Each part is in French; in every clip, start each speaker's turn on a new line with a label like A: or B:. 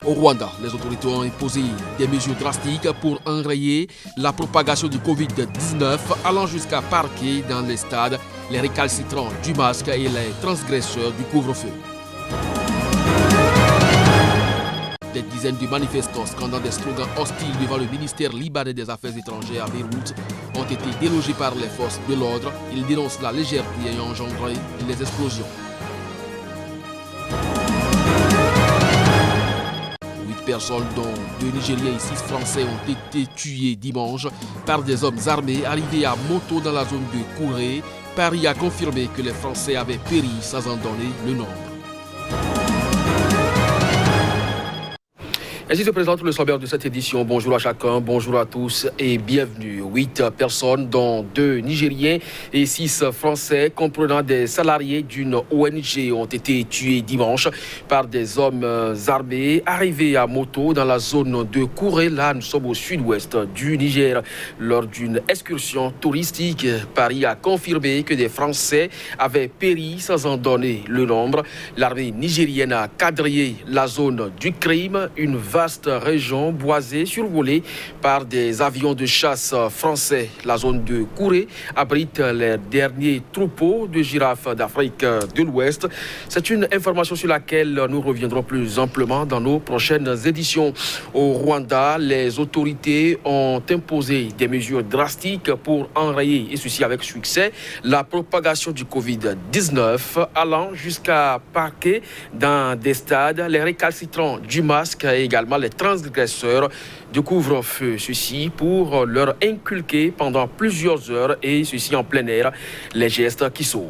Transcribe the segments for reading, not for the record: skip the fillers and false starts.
A: Au Rwanda, les autorités ont imposé des mesures drastiques pour enrayer la propagation du Covid-19, allant jusqu'à parquer dans les stades les récalcitrants du masque et les transgresseurs du couvre-feu. Des dizaines de manifestants scandant des slogans hostiles devant le ministère libanais des Affaires étrangères à Beyrouth ont été délogés par les forces de l'ordre. Ils dénoncent la légèreté ayant engendré les explosions. 8 personnes, dont 2 Nigériens et 6 Français, ont été tués dimanche par des hommes armés arrivés à moto dans la zone de Kouré. Paris a confirmé que les Français avaient péri sans en donner le nombre. Ainsi se présente le sommaire de cette édition. Bonjour à chacun, bonjour à tous et bienvenue. 8 personnes, dont 2 Nigériens et 6 Français, comprenant des salariés d'une ONG, ont été tués dimanche par des hommes armés arrivés à moto dans la zone de Kouré. Là, nous sommes au sud-ouest du Niger. Lors d'une excursion touristique, Paris a confirmé que des Français avaient péri sans en donner le nombre. L'armée nigérienne a quadrillé la zone du crime, une vaste région boisée, survolée par des avions de chasse français. La zone de Kouré abrite les derniers troupeaux de girafes d'Afrique de l'Ouest. C'est une information sur laquelle nous reviendrons plus amplement dans nos prochaines éditions. Au Rwanda, les autorités ont imposé des mesures drastiques pour enrayer, et ceci avec succès, la propagation du Covid-19, allant jusqu'à parquer dans des stades les récalcitrants du masque et également les transgresseurs du couvre-feu. Ceci pour leur inculquer pendant plusieurs heures, et ceci en plein air, les gestes qui sauvent.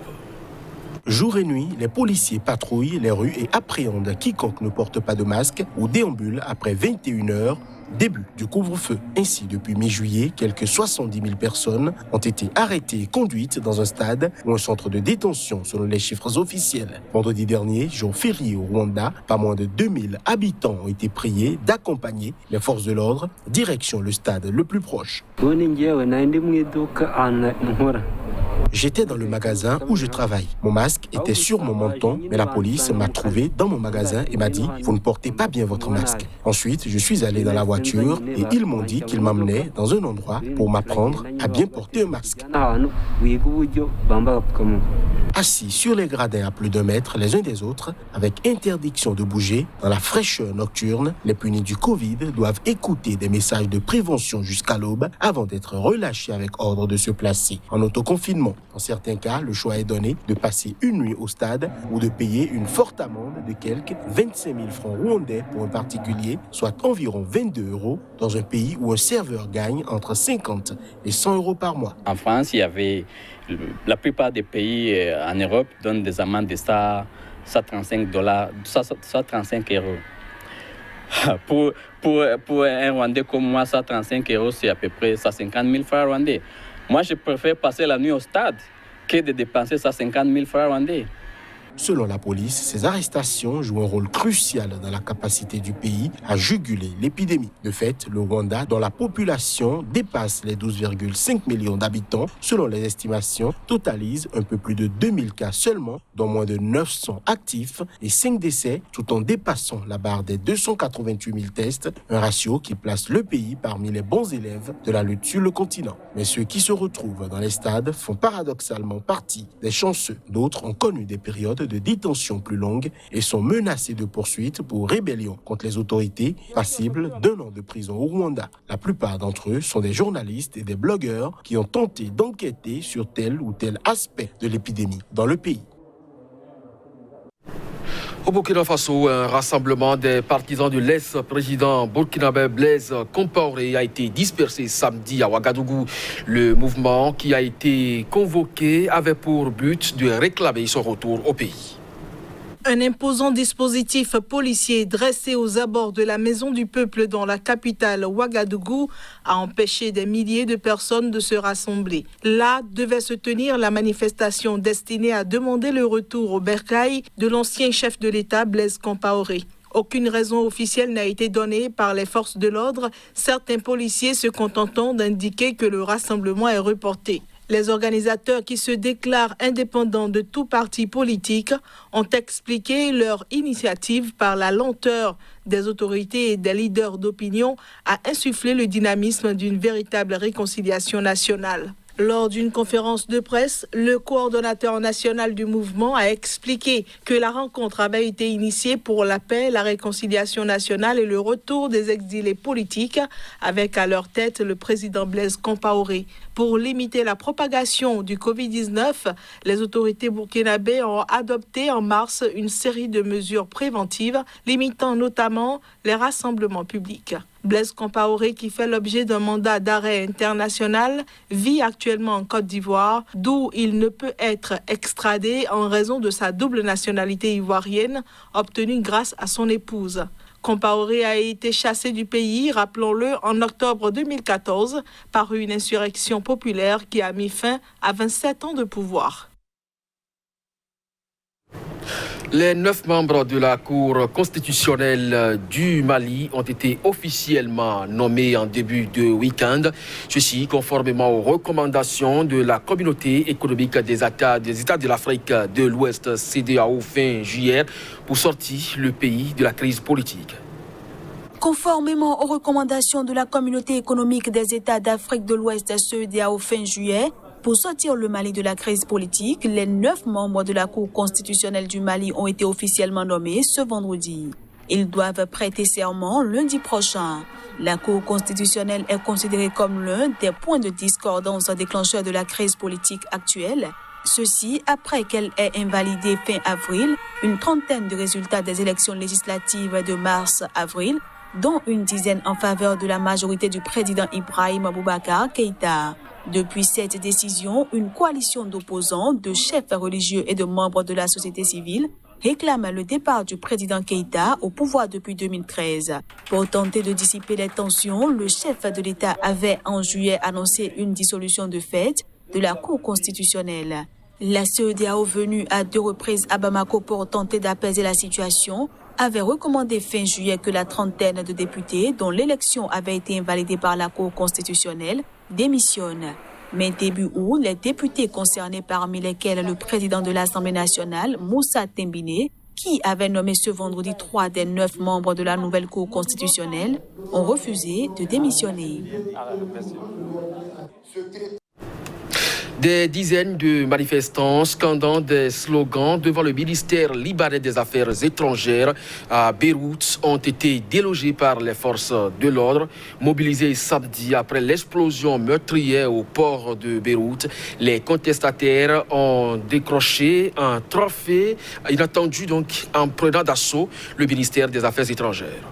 B: Jour et nuit, les policiers patrouillent les rues et appréhendent quiconque ne porte pas de masque ou déambule après 21 heures, début du couvre-feu. Ainsi, depuis mi-juillet, quelques 70 000 personnes ont été arrêtées et conduites dans un stade ou un centre de détention, selon les chiffres officiels. Vendredi dernier, jour férié au Rwanda, pas moins de 2000 habitants ont été priés d'accompagner les forces de l'ordre, direction le stade le plus proche. J'étais dans le magasin où je travaille. Mon masque était sur mon menton, mais la police m'a trouvé dans mon magasin et m'a dit « Vous ne portez pas bien votre masque ». Ensuite, je suis allé dans la voiture et ils m'ont dit qu'ils m'emmenaient dans un endroit pour m'apprendre à bien porter un masque. Assis sur les gradins à plus d'1 mètre les uns des autres, avec interdiction de bouger, dans la fraîcheur nocturne, les punis du Covid doivent écouter des messages de prévention jusqu'à l'aube avant d'être relâchés avec ordre de se placer en autoconfinement. Dans certains cas, le choix est donné de passer une nuit au stade ou de payer une forte amende de quelques 25 000 francs rwandais pour un particulier, soit environ 22 € dans un pays où un serveur gagne entre 50 et 100 € par mois.
C: En France, il y avait la plupart des pays en Europe donnent des amendes de $135, €135. Pour un Rwandais comme moi, 135 €, c'est à peu près 150 000 francs rwandais. Moi, je préfère passer la nuit au stade que de dépenser 150 000 francs rwandais.
B: Selon la police, ces arrestations jouent un rôle crucial dans la capacité du pays à juguler l'épidémie. De fait, le Rwanda, dont la population dépasse les 12,5 millions d'habitants, selon les estimations, totalise un peu plus de 2000 cas seulement, dont moins de 900 actifs et 5 décès, tout en dépassant la barre des 288 000 tests, un ratio qui place le pays parmi les bons élèves de la lutte sur le continent. Mais ceux qui se retrouvent dans les stades font paradoxalement partie des chanceux. D'autres ont connu des périodes de détention plus longue et sont menacés de poursuites pour rébellion contre les autorités, passibles d'1 an de prison au Rwanda. La plupart d'entre eux sont des journalistes et des blogueurs qui ont tenté d'enquêter sur tel ou tel aspect de l'épidémie dans le pays.
A: Au Burkina Faso, un rassemblement des partisans de l'ex-président burkinabé Blaise Compaoré a été dispersé samedi à Ouagadougou. Le mouvement qui a été convoqué avait pour but de réclamer son retour au pays.
D: Un imposant dispositif policier dressé aux abords de la Maison du Peuple dans la capitale Ouagadougou a empêché des milliers de personnes de se rassembler. Là devait se tenir la manifestation destinée à demander le retour au bercail de l'ancien chef de l'État Blaise Compaoré. Aucune raison officielle n'a été donnée par les forces de l'ordre, certains policiers se contentant d'indiquer que le rassemblement est reporté. Les organisateurs qui se déclarent indépendants de tout parti politique ont expliqué leur initiative par la lenteur des autorités et des leaders d'opinion à insuffler le dynamisme d'une véritable réconciliation nationale. Lors d'une conférence de presse, le coordonnateur national du mouvement a expliqué que la rencontre avait été initiée pour la paix, la réconciliation nationale et le retour des exilés politiques, avec à leur tête le président Blaise Compaoré. Pour limiter la propagation du Covid-19, les autorités burkinabées ont adopté en mars une série de mesures préventives, limitant notamment les rassemblements publics. Blaise Compaoré, qui fait l'objet d'un mandat d'arrêt international, vit actuellement en Côte d'Ivoire, d'où il ne peut être extradé en raison de sa double nationalité ivoirienne, obtenue grâce à son épouse. Compaoré a été chassé du pays, rappelons-le, en octobre 2014, par une insurrection populaire qui a mis fin à 27 ans de pouvoir.
A: Les 9 membres de la Cour constitutionnelle du Mali ont été officiellement nommés en début de week-end. Ceci conformément aux recommandations de la communauté économique des États de l'Afrique de l'Ouest, CEDEAO, fin juillet, pour sortir le pays de la crise politique.
E: Conformément aux recommandations de la communauté économique des États d'Afrique de l'Ouest, CEDEAO, fin juillet, pour sortir le Mali de la crise politique, les 9 membres de la Cour constitutionnelle du Mali ont été officiellement nommés ce vendredi. Ils doivent prêter serment lundi prochain. La Cour constitutionnelle est considérée comme l'un des points de discordance déclencheurs de la crise politique actuelle. Ceci après qu'elle ait invalidé fin avril une trentaine de résultats des élections législatives de mars-avril, dont une dizaine en faveur de la majorité du président Ibrahim Boubacar Keïta. Depuis cette décision, une coalition d'opposants, de chefs religieux et de membres de la société civile réclame le départ du président Keïta au pouvoir depuis 2013. Pour tenter de dissiper les tensions, le chef de l'État avait en juillet annoncé une dissolution de fait de la Cour constitutionnelle. La CEDEAO, venue à 2 reprises à Bamako pour tenter d'apaiser la situation, avait recommandé fin juillet que la trentaine de députés, dont l'élection avait été invalidée par la Cour constitutionnelle, démissionnent. Mais début août, les députés concernés, parmi lesquels le président de l'Assemblée nationale, Moussa Tembine, qui avait nommé ce vendredi 3 des 9 membres de la nouvelle Cour constitutionnelle, ont refusé de démissionner.
A: Des dizaines de manifestants scandant des slogans devant le ministère libanais des Affaires étrangères à Beyrouth ont été délogés par les forces de l'ordre. Mobilisés samedi après l'explosion meurtrière au port de Beyrouth, les contestataires ont décroché un trophée inattendu donc en prenant d'assaut le ministère des Affaires étrangères.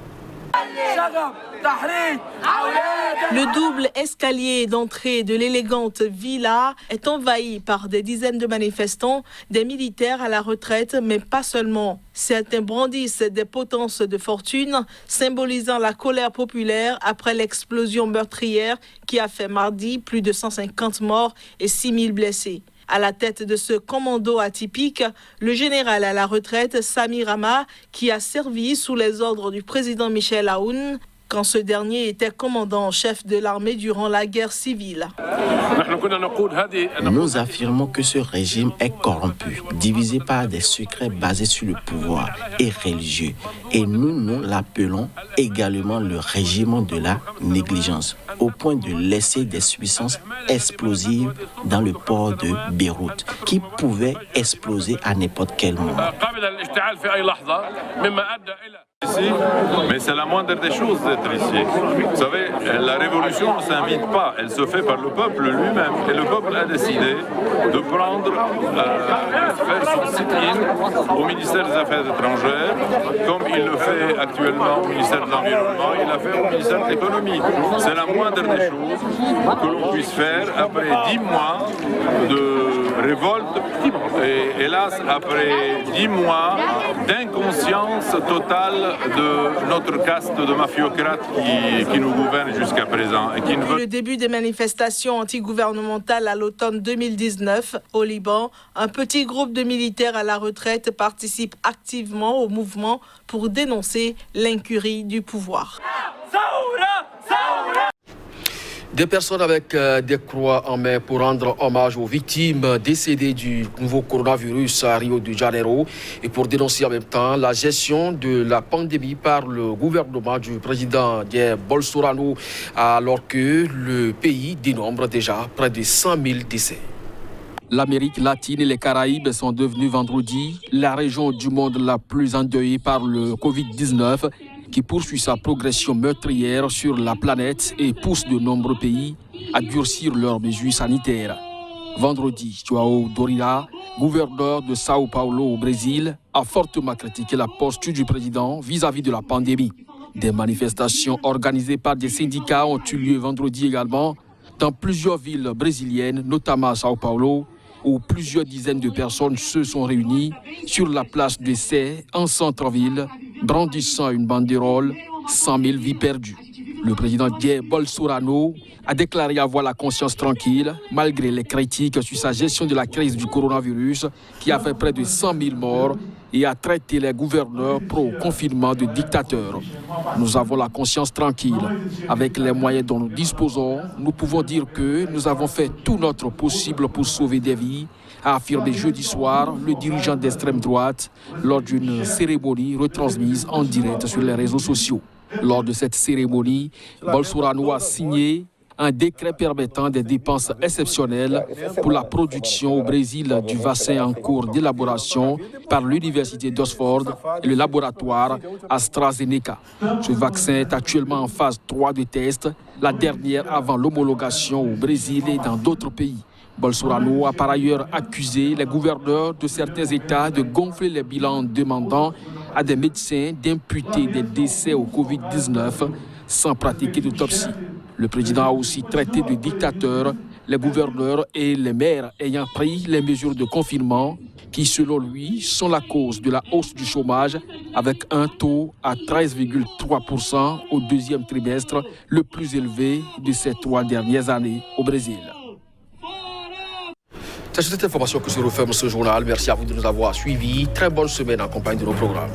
D: Le double escalier d'entrée de l'élégante villa est envahi par des dizaines de manifestants, des militaires à la retraite, mais pas seulement. Certains brandissent des potences de fortune, symbolisant la colère populaire après l'explosion meurtrière qui a fait mardi plus de 150 morts et 6000 blessés. À la tête de ce commando atypique, le général à la retraite Sami Rama, qui a servi sous les ordres du président Michel Aoun, quand ce dernier était commandant en chef de l'armée durant la guerre civile.
B: Nous affirmons que ce régime est corrompu, divisé par des secrets basés sur le pouvoir et religieux. Et nous l'appelons également le régime de la négligence, au point de laisser des substances explosives dans le port de Beyrouth, qui pouvaient exploser à n'importe quel moment.
F: Mais c'est la moindre des choses d'être ici. Vous savez, la révolution ne s'invite pas, elle se fait par le peuple lui-même. Et le peuple a décidé de prendre, faire son sit-in au ministère des Affaires étrangères, comme il le fait actuellement au ministère de l'Environnement, il l'a fait au ministère de l'Économie. C'est la moindre des choses que l'on puisse faire après 10 mois de révolte et hélas, après 10 mois d'inconscience totale de notre caste de mafiocrates qui nous gouverne jusqu'à présent. Et qui ne veut...
D: Le début des manifestations antigouvernementales à l'automne 2019 au Liban, un petit groupe de militaires à la retraite participe activement au mouvement pour dénoncer l'incurie du pouvoir.
A: Des personnes avec des croix en main pour rendre hommage aux victimes décédées du nouveau coronavirus à Rio de Janeiro et pour dénoncer en même temps la gestion de la pandémie par le gouvernement du président Jair Bolsonaro alors que le pays dénombre déjà près de 100 000 décès. L'Amérique latine et les Caraïbes sont devenus vendredi la région du monde la plus endeuillée par le Covid-19 qui poursuit sa progression meurtrière sur la planète et pousse de nombreux pays à durcir leurs mesures sanitaires. Vendredi, João Dória, gouverneur de São Paulo au Brésil, a fortement critiqué la posture du président vis-à-vis de la pandémie. Des manifestations organisées par des syndicats ont eu lieu vendredi également dans plusieurs villes brésiliennes, notamment à São Paulo, où plusieurs dizaines de personnes se sont réunies sur la place de Sé, en centre-ville, brandissant une banderole « 100 000 vies perdues ». Le président Jair Bolsonaro a déclaré avoir la conscience tranquille, malgré les critiques sur sa gestion de la crise du coronavirus, qui a fait près de 100 000 morts, et a traité les gouverneurs pro-confinement de dictateurs. Nous avons la conscience tranquille. Avec les moyens dont nous disposons, nous pouvons dire que nous avons fait tout notre possible pour sauver des vies, a affirmé jeudi soir le dirigeant d'extrême droite lors d'une cérémonie retransmise en direct sur les réseaux sociaux. Lors de cette cérémonie, Bolsonaro a signé un décret permettant des dépenses exceptionnelles pour la production au Brésil du vaccin en cours d'élaboration par l'Université d'Oxford et le laboratoire AstraZeneca. Ce vaccin est actuellement en phase 3 de test, la dernière avant l'homologation au Brésil et dans d'autres pays. Bolsonaro a par ailleurs accusé les gouverneurs de certains États de gonfler les bilans en demandant à des médecins d'imputer des décès au Covid-19 sans pratiquer d'autopsie. Le président a aussi traité de dictateurs les gouverneurs et les maires ayant pris les mesures de confinement qui, selon lui, sont la cause de la hausse du chômage avec un taux à 13,3% au deuxième trimestre, le plus élevé de ces 3 dernières années au Brésil. C'est cette information que se referme ce journal. Merci à vous de nous avoir suivis. Très bonne semaine en compagnie de nos programmes.